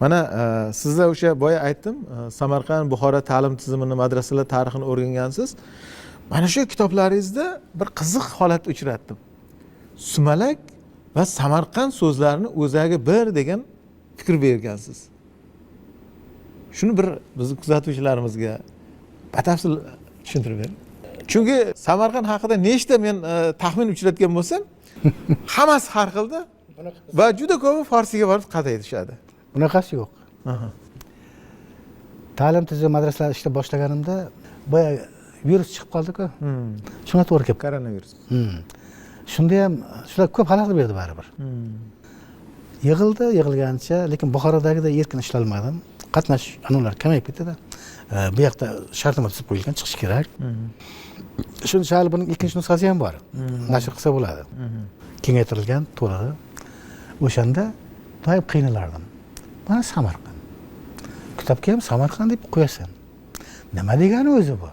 Mana sizlar o'sha boya aytdim, Samarqand Buxoro ta'lim tizimini, madrasalar tarixini o'rgangansiz. Mana shu kitoblaringizda bir qiziq holatni uchratdim. Sumalak va Samarqand so'zlarini o'zaga bir degan fikr bergansiz. Shuni bir bizning kuzatuvchilarimizga batafsil tushuntirib bering. Chunki Samarqand haqida nechta men taxmin uchratgan bo'lsam, hammasi har xilda va juda ko'pi Farsiga borib qat'iy tushadi. Bunaqasi yo'q. Ta'lim tizimi madrasalar ishlab boshlaganimda boya virus chiqib qoldi-ku. Shuna to'g'ri kelib. Koronavirus. Shunda ham shular ko'p xalaqit berdi baribir. Yig'ilgancha, lekin Buxorodagida erkin ishlolmadim. Qatnash anavlar kamayib ketdi-da. Bu yoqda shartnoma tuzib qo'yilgan, chiqish kerak. Shuni shali buning ikkinchi nusxasi ham bor. Nashr qilsa bo'ladi. Kengaytirilgan to'lig'i. O'shanda doim qiynalardim. Mana Samarqand. Kitobga ham Samarqand deb qo'yasan. Nima degani o'zi bu?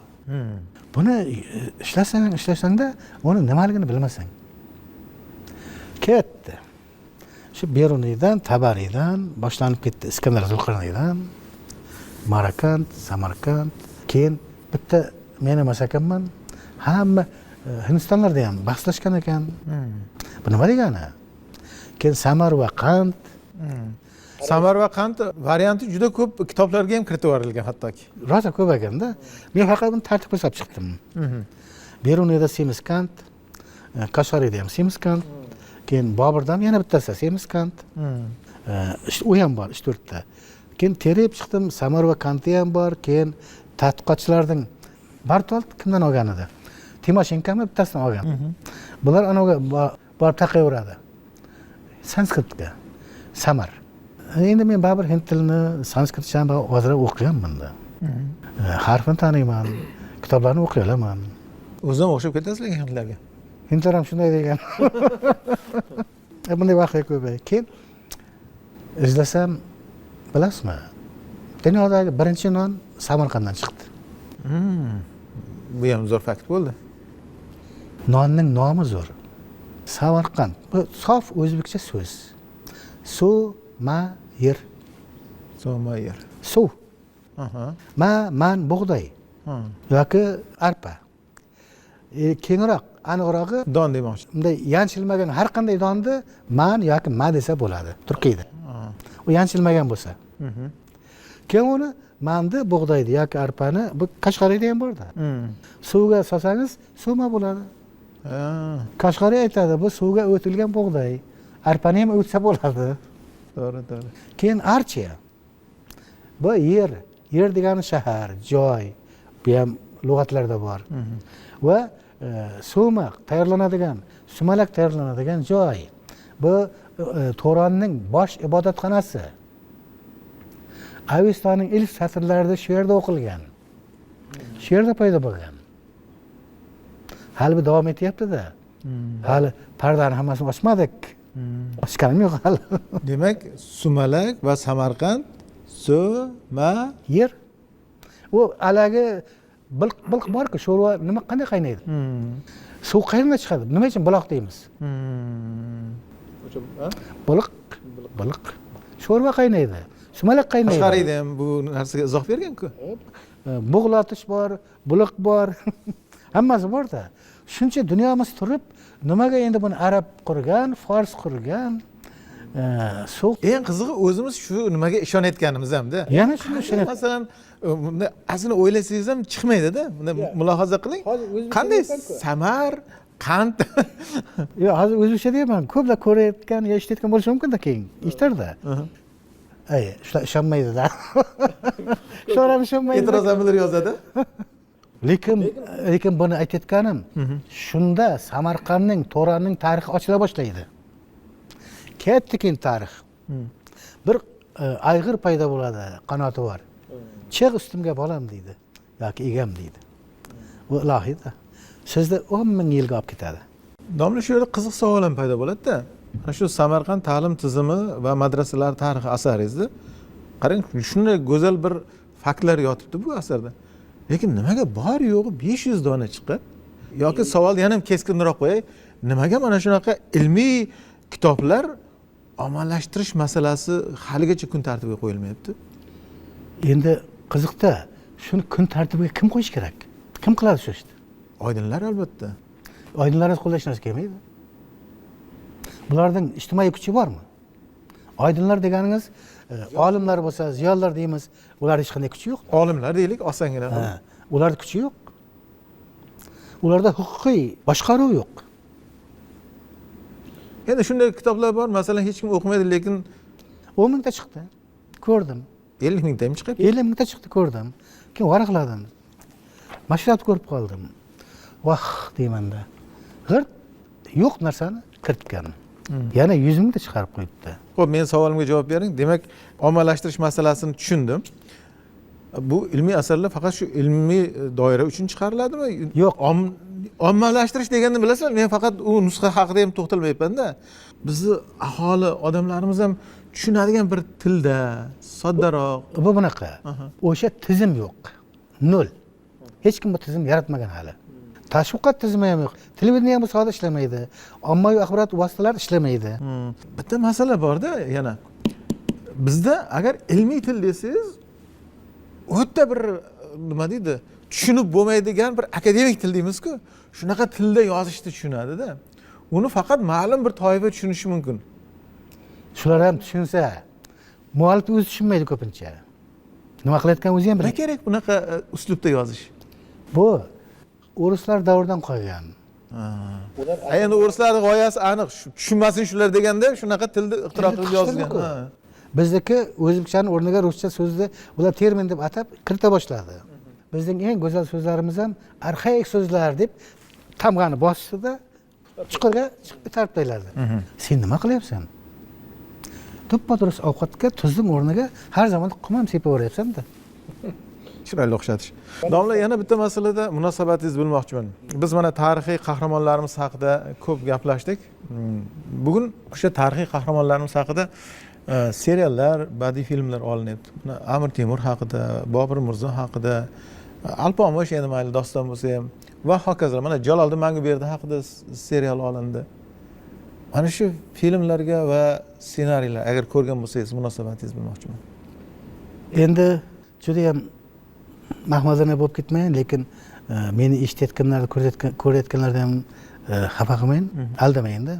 Buni ishlasang-da, uni nimaligini bilmasang. Ketdi. Shu Beruniydan, Tabariydan boshlanib ketdi. Iskandar Zulqarniydan, Marakand, Samarqand, keyin bitta men emas ekanman, hamma Hindistonlarda ham bahslashgan ekan. Bu nima degani? Keyin Samar va Qand. Samar va Qand varianti juda ko'p kitoblarga ham kiritib yuborilgan hattoki. Rosa ko'p ekanda. Men faqat buni tartib qilib chiqdim. Beruniyda Semisqand, Qashqariyda ham Semisqand, keyin Boburda ham yana bittasi Semisqand. U ham bor 3-4 ta. Keyin terib chiqdim, Samar va Qandda ham bor, keyin tadqiqotchilarning Bartolt kimdan olgan edi? Timoshenkami bittasidan olgan. Bular anaga borib taqayveradi. Sanskritga. Samar. Endi men baribir hind tilini, sanskritcha ham ozroq o'qiganman-da. Harfini taniyman, kitoblarni o'qiy olaman. O'zim o'xshab ketasiz lekin hindlarga. Hindlar ham shunday degan. Bunday voqea ko'paydi. Keyin izlasam, bilasizmi? Dunyodagi birinchi non Samarqanddan chiqdi. Bu ham zo'r fakt bo'ldi. Nonning nomi zo'r. Samarqand. Bu sof o'zbekcha so'z. Yer. Somayir. Suv. Man bug'doy. Yoki arpa. Kengroq, aniqrog'i Don demoqchi. bunday yanchilmagan har qanday donni man yoki ma desa bo'ladi Turkiyada. U yanchilmagan bo'lsa. Keyin uni manni bug'doyni yoki arpani bu Qashqariyda ham bor-da. Suvga solsangiz suvma bo'ladi. Qashqariy aytadi, bu suvga o'tilgan bug'doy. Arpani ham o'tsa bo'ladi. To'g'ri. Keyin archa. Bu yer. Yer degani shahar, joy. Bu ham lug'atlarda bor. Va sumaq tayyorlanadigan, sumalak tayyorlanadigan joy. Bu To'ronning bosh ibodatxonasi. Avestonning ilk satrlarida shu yerda o'qilgan. Shu yerda paydo bo'lgan. Hali bu davom etyapti-da. Hali pardani hammasini ochmadik. Ochganim yo'q hali. Demak, Sumalak va Samarqand yer. U alagi bilq bor-ku, sho'rva nima qanday qaynaydi? Suv qayerdan chiqadi? Nima uchun buloq deymiz? Biliq. Sho'rva qaynaydi. Sumalak qaynaydi. Qashqariyda ham bu narsaga izoh bergan-ku. Bug'latish bor, buliq bor. Hammasi bor-da. Shuncha dunyomiz turib, nimaga endi buni arab qurgan, fors qurgan? Suv. Eng qizig'i o'zimiz shu nimaga ishonayotganimiz hamda. Yana shuni ishonayapti. Masalan, bunda aslini o'ylasangiz ham chiqmaydi-da. Bunda mulohaza qiling. Qanday Samar, Qand. Yo'q, hozir o'zbekcha deyman. Ko'plar ko'rayotgan, eshitayotgan bo'lishi mumkin-da keyin. Eshitadi. Shular ishonmaydi-da. Shular ham ishonmaydi. E'tiroz ham yozadi. Lekin buni aytayotganim, shunda Samarqandning, To'ronning tarixi ochila boshlaydi. Keyin tarix. Bir ayg'ir paydo bo'ladi, qanoti bor. Chiq ustimga bolam deydi yoki egam deydi. Bu ilohiyda. Sizni 10 ming yilga olib ketadi. Domla shu yerda qiziq savol ham paydo bo'ladi-da. Mana shu Samarqand ta'lim tizimi va madrasalar tarixi asaringizda qarang, shunday go'zal bir faktlar yotibdi bu asarda. Lekin nimaga bor yo'g'i 500 dona chiqqan? Yoki savol yana ham keskinroq qo'yay, nimaga mana shunaqa ilmiy kitoblar ommalashtirish masalasi haligacha kun tartibiga qo'yilmayapti. Endi qiziqda shuni kun tartibiga kim qo'yish kerak? Kim qiladi shu ishni? Oydinlar albatta. Oydinlarni qo'llash narsa kelmaydi. Bularning ijtimoiy kuchi bormi? Oydinlar deganingiz olimlar bo'lsa, ziyolilar deymiz, ular hech qanday kuchi yo'q. Olimlar deylik, osongina. Ularda kuchi yo'q. Ularda huquqiy boshqaruv yo'q. Endi shunday kitoblar bor, masalan, hech kim o'qimaydi, lekin 10 mingta chiqdi. Ko'rdim. 50 mingta ham chiqib. 50 mingta chiqdi, ko'rdim. Keyin varaqladim. Mashhurot ko'rib qoldim. Vah deymanda. G'irt yo'q narsani kiritgan. Yana 100 mingta chiqarib qo'yibdi. Xo'p, men savolimga javob bering. Demak, ommalashtirish masalasini tushundim. Bu ilmiy asarlar faqat shu ilmiy doira uchun chiqariladimi? Yo'q. Ommalashtirish deganda bilasizlar, men faqat u nusxa haqida ham to'xtalmayapman-da. Bizni aholi, odamlarimiz ham tushunadigan bir tilda, soddaroq. Bu bunaqa. O'sha tizim yo'q. Nol. Hech kim bu tizim yaratmagan hali. Tashviqot tizimi ham yo'q. Televideniya ham soda ishlamaydi. Ommaviy axborot vositalari ishlamaydi. Bitta masala bor-da, yana. Bizda agar ilmiy til desangiz, o'ta bir nima deydi, tushunib bo'lmaydigan bir akademik til deymiz-ku, shunaqa tilda yozishni tushunadi-da. Uni faqat ma'lum bir toifa tushunishi mumkin. Shular ham tushunsa, muallif o'zi tushunmaydi ko'pincha. Nima qilayotgan o'zi ham Nima bilmaydi. kerak bunaqa uslubda yozish? Bu o'rislar davridan qolgan. Endi o'rislarning g'oyasi aniq, tushunmasin shular deganda shunaqa tilda ixtiro qilib yozgan. Bizdagi o'zbekchaning o'rniga ruscha so'zni ular termin deb atab kirita boshladi. Bizning eng go'zal so'zlarimiz ham arxaik so'zlar deb tamg'ani bosishda chuqurga chiqib tartiblaydi. Sen nima qilyapsan? To'ppa-to'g'ri ovqatga tuzning o'rniga har zaman qum ham sepaveryapsan-da. Chiroyli o'xshatish. Domla, yana bitta masalada munosabatingizni bilmoqchiman. Biz mana tarixiy qahramonlarimiz haqida ko'p gaplashdik. Bugun o'sha tarixiy qahramonlarimiz haqida seriallar, badiiy filmlar olinyapti. Mana Amir Temur haqida, Bobur Mirzo haqida, Alpomish endi mayli doston bo'lsa ham va hokazo. Mana Jaloliddin Manguberdi haqida serial olindi. Mana shu filmlarga va ssenariylar agar ko'rgan bo'lsangiz munosabatingizni bilmoqchiman. Endi juda ham mahmadona bo'lib ketmayin, lekin meni eshitayotganlarni, ko'rayotganlardan ham xafa qilmayin, aldamayin-da.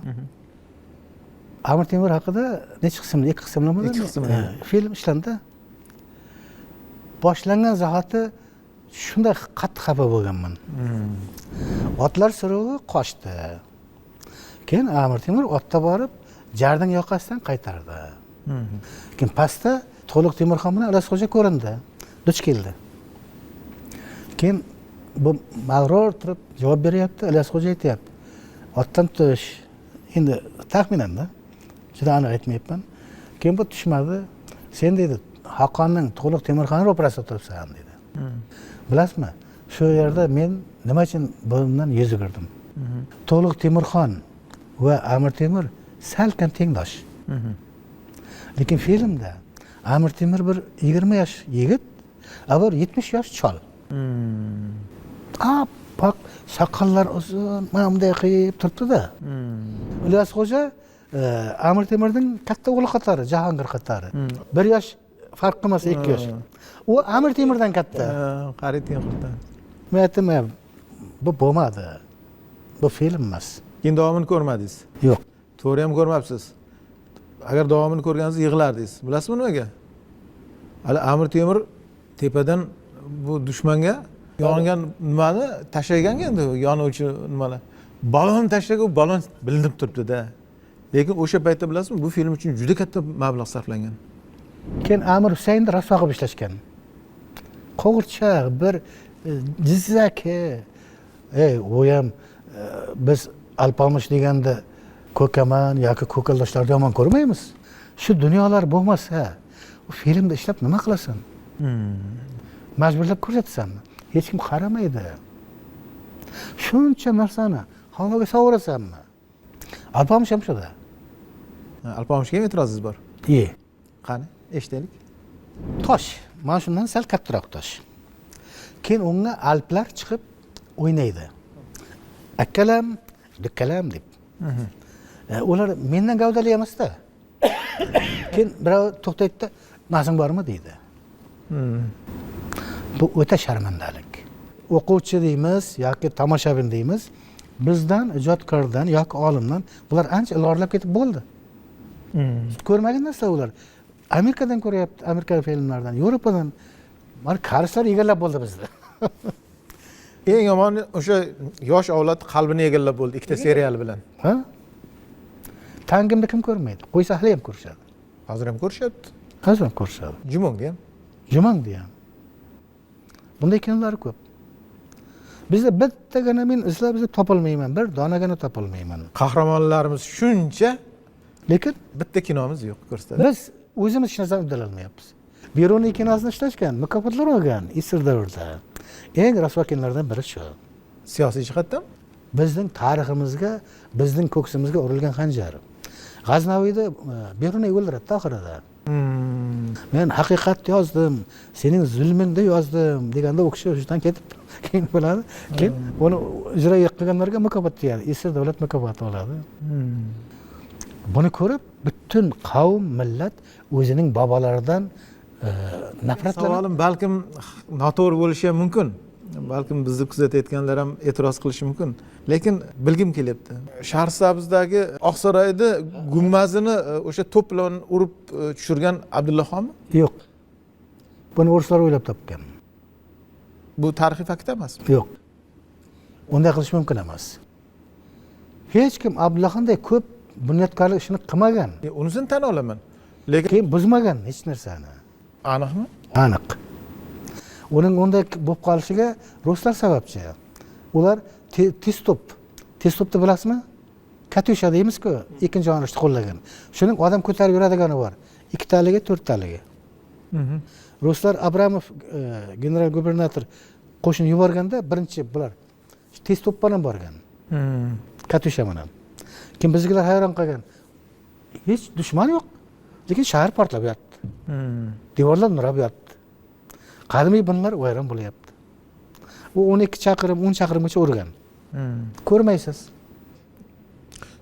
Amir Temur haqida necha qismli, 2 qismli bo'ldi? 2 qismli. Film ishlandi. Boshlangan zahoti shunday qattiq xafa bo'lganman. Otlar suruvi qochdi. Keyin Amir Temur otda borib, Jardin yoqasidan qaytardi. Keyin pastda To'liq Temurxon bilan Alasxo'ja ko'rindi. Duch keldi. Keyin bu mag'rur turib javob beryapti, Alasxo'ja aytayapti. Otdan tush. Endi taxminan-da. Juda aniq aytmayapman. Keyin bu tushmadi. Sen dedi, Xoqonning To'liq Temurxon ro'parasida turibsan dedi. Bilasizmi? Shu yerda men nima uchun bundan yuz o'girdim? To'liq Temurxon va Amir Temur salkam tengdosh. Lekin filmda Amir Temur bir 20 yosh yigit, avval 70 yosh chol. Pak soqollar uzun, mana bunday qilib turibdi-da. Alasxo'ja Amir Temurning katta o'g'li qatori, Jahongir qatori. 1 yosh farq qilmasa 2 yosh. U Amir Temurdan katta. Qarib Temurdan. Men aytdim, bu bo'lmadi. Bu film emas. Keyin davomini ko'rmadingiz? Yo'q. To'g'ri ham ko'rmabsiz. Agar davomini ko'rganingizda yig'lardingiz. Bilasizmi nimaga? Hali Amir Temur tepadan bu dushmanga yongan nimani tashlagan endi, yonuvchi nimalar. Balon tashlagan, u balon bilinib turibdi-da. Lekin o'sha paytda bilasizmi, bu film uchun juda katta mablag' sarflangan. Keyin Amir Husaynni rasvo qilib ishlashgan. Qo'g'irchoq, bir jizzaki. U ham biz Alpomish deganda ko'kaman yoki ko'kaldoshlarni yomon ko'rmaymiz. Shu dunyolar bo'lmasa, u filmda ishlab nima qilasan? Majburlab ko'rsatasanmi? Hech kim qaramaydi. Shuncha narsani havoga sovurasanmi? Alpomish ham shuda. Alpomishga ham e'tirozingiz bor? Qani, eshitaylik. Tosh, mana shundan sal kattaroq tosh. Keyin unga alplar chiqib o'ynaydi. Akkalam, dukkalam deb. Ular mendan gavdali emas-da. keyin birov to'xtaydida narsang bormi deydi. Bu o'ta sharmandalik. O'quvchi deymiz yoki tomoshabin deymiz, bizdan, ijodkordan yoki olimdan bular ancha ilg'orlab ketib bo'ldi. Ko'rmagan narsa ular. Amerikadan ko'ryapti, Amerika filmlaridan, Yevropadan. Mana karislar egallab bo'ldi bizda. Eng yomoni o'sha yosh avlod qalbini egallab bo'ldi ikkita serial bilan. Ha? Tangimni kim ko'rmaydi? Qo'ysa hali ham ko'rishadi. Hozir ham ko'rishyapti. Hozir ham ko'rishadi. Jumongda ham. Jumongda ham. Bunday kinolar ko'p. Bizda bittagina men izlab topolmayman, bir donagina topolmayman. Qahramonlarimiz shuncha, Lekin bitta kinomiz yo'q ko'rsatadi. biz o'zimiz hech narsani uddala olmayapmiz. Beruniy kinosini ishlashgan, mukofotlar olgan Isr davrida. Eng rasvo kinolardan biri shu. Siyosiy jihatdan Bizning tariximizga, bizning ko'ksimizga urilgan xanjar. G'aznaviyda Beruniy o'ldiradi oxirida. Men haqiqat yozdim, sening zulmingda yozdim deganda u kishi o'shadan ketib keyin bo'ladi. Keyin uni ijro qilganlarga mukofot beradi. Isr davlat mukofoti oladi. Buni ko'rib butun qavm, millat o'zining bobolaridan nafratlanadi. savolim balkim noto'g'ri bo'lishi ham mumkin. Balkim bizni kuzatayotganlar ham e'tiroz qilishi mumkin. Lekin bilgim kelyapti. Shahrisabzdagi Oqsaroyda gumbazini o'sha to'p bilan urib tushirgan Abdullaxonmi? Yo'q. Buni o'rislar o'ylab topgan. Bu tarixiy fakt emasmi? Yo'q. Unday qilish mumkin emas. Hech kim Abdullaxonday ko'p bunyodkorlik ishini qilmagan. Unisini tan olaman. Lekin Keyin buzmagan hech narsani. aniqmi? Aniq. Uning unday bo'lib qolishiga ruslar sababchi. Ular tez to'pni bilasizmi? Katyusha deymiz-ku, ikkinchi jahon urushida qo'llagan. Shuning odam ko'tarib yuradigani bor. 2 taligi, 4 taligi. Ruslar Abramov general gubernator qo'shin yuborganda birinchi bular tez to'p bilan borgan. Katyusha bilan. Kim bizgilar hayron qolgan. Hech dushman yo'q. Lekin shahar portlab yotdi. Devorlar nurab yotdi. Qadimiy binolar vayron bo'lyapti. U 12 chaqirim, 10 chaqirimgacha urgan. Ko'rmaysiz.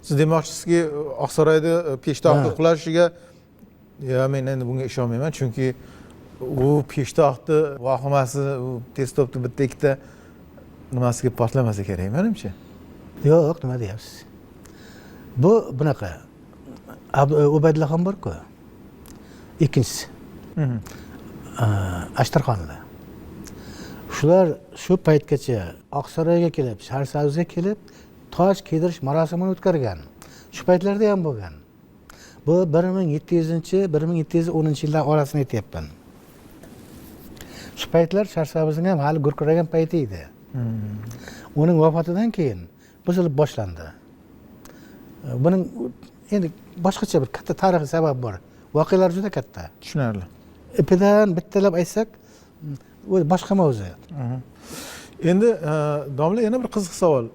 Siz demoqchisizki, Oqsaroyda peshtoqni qulashiga men endi bunga ishonmayman, chunki u peshtoqni vahimasi, u tez to'pni bitta ikkita nimasiga portlamasa kerak menimcha. Yo'q, nima deyapsiz? Bu bunaqa. Ubaydullaxon bor-ku. Ikkinchisi. Ashtarxonda. Shular shu paytgacha Oqsaroyga kelib, Shahrisabzga kelib, toj kiydirish marosimini o'tkazgan. Shu paytlarda ham bo'lgan. Bu 1700-1710-yillar orasini aytyapman. Shu paytlar Shahrisabzning ham hali gurkiragan payti edi. Uning vafotidan keyin buzilib boshlandi. Buning endi boshqacha bir katta tarixiy sabab bor. Voqealar juda katta. Tushunarli. Ipidan bittalab aytsak, u boshqa mavzu. Endi domla yana bir qiziq savol.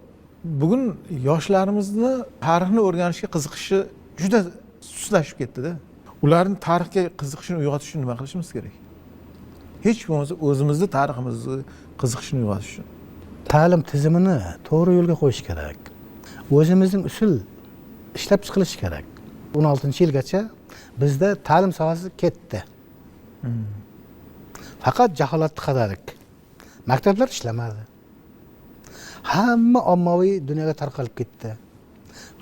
Bugun yoshlarimizni tarixni o'rganishga qiziqishi juda sustlashib ketdi-da. Ularning tarixga qiziqishini uyg'otish uchun nima qilishimiz kerak? Hech bo'lmasa o'zimizni tariximizni qiziqishini uyg'otish uchun. Ta'lim tizimini to'g'ri yo'lga qo'yish kerak. O'zimizning usul ishlab chiqilishi kerak. 16-yilgacha bizda ta'lim sohasi ketdi. Faqat jaholatni qadarik. Maktablar ishlamadi. Hamma ommaviy dunyoga tarqalib ketdi.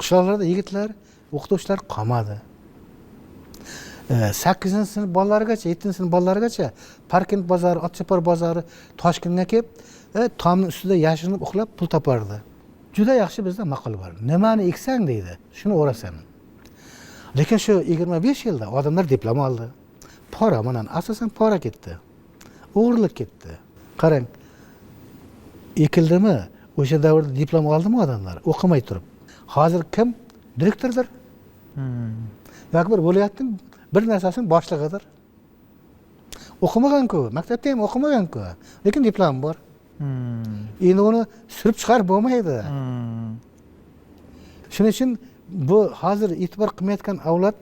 Qishloqlarda yigitlar, o'qituvchilar qolmadi. 8-sinf bolalarigacha, 7-sinf bolalarigacha Parkent bozori, Otchopar bozori Toshkentga kelib, tomning ustida yashirinib uxlab pul topardi. Juda yaxshi bizda maqol bor. Nimani eksang deydi, shuni o'rasan. Lekin shu 25 yilda odamlar diplom oldi. Pora, mana asosan pora ketdi. O'g'irlik ketdi. Qarang. Ekildimi? O'sha davrda diplom oldimi odamlar? O'qimay turib. Hozir kim? Direktordir. Yoki bir viloyatning bir narsasining boshlig'idir. O'qimagan-ku, maktabda ham o'qimagan-ku, lekin diplom bor. Endi uni surib chiqarib bo'lmaydi. Shuning uchun bu hozir e'tibor qilmayotgan avlod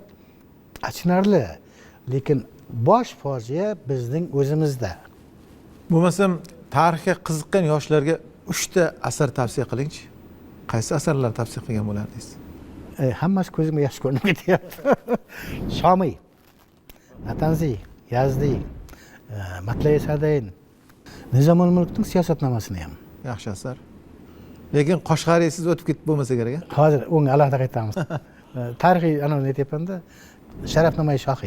achinarli, lekin bosh fojia bizning o'zimizda. Bo'lmasam tarixga qiziqqan yoshlarga 3 ta asar tavsiya qilingchi. Qaysi asarlar tavsiya qilgan bo'lardingiz? hammasi ko'zimga yaxshi ko'rinib ketyapti. Shomiy, Natanziy, Yazdiy, Matlay Sadayn, Nizomul Mulkning siyosatnomasini ham. Yaxshi asar. Lekin Qoshg'ariysiz o'tib ketib bo'lmasa kerak. Hozir unga alohida qaytamiz. Tarixiy anavni aytyapmanda, Sharafnamai shohiy.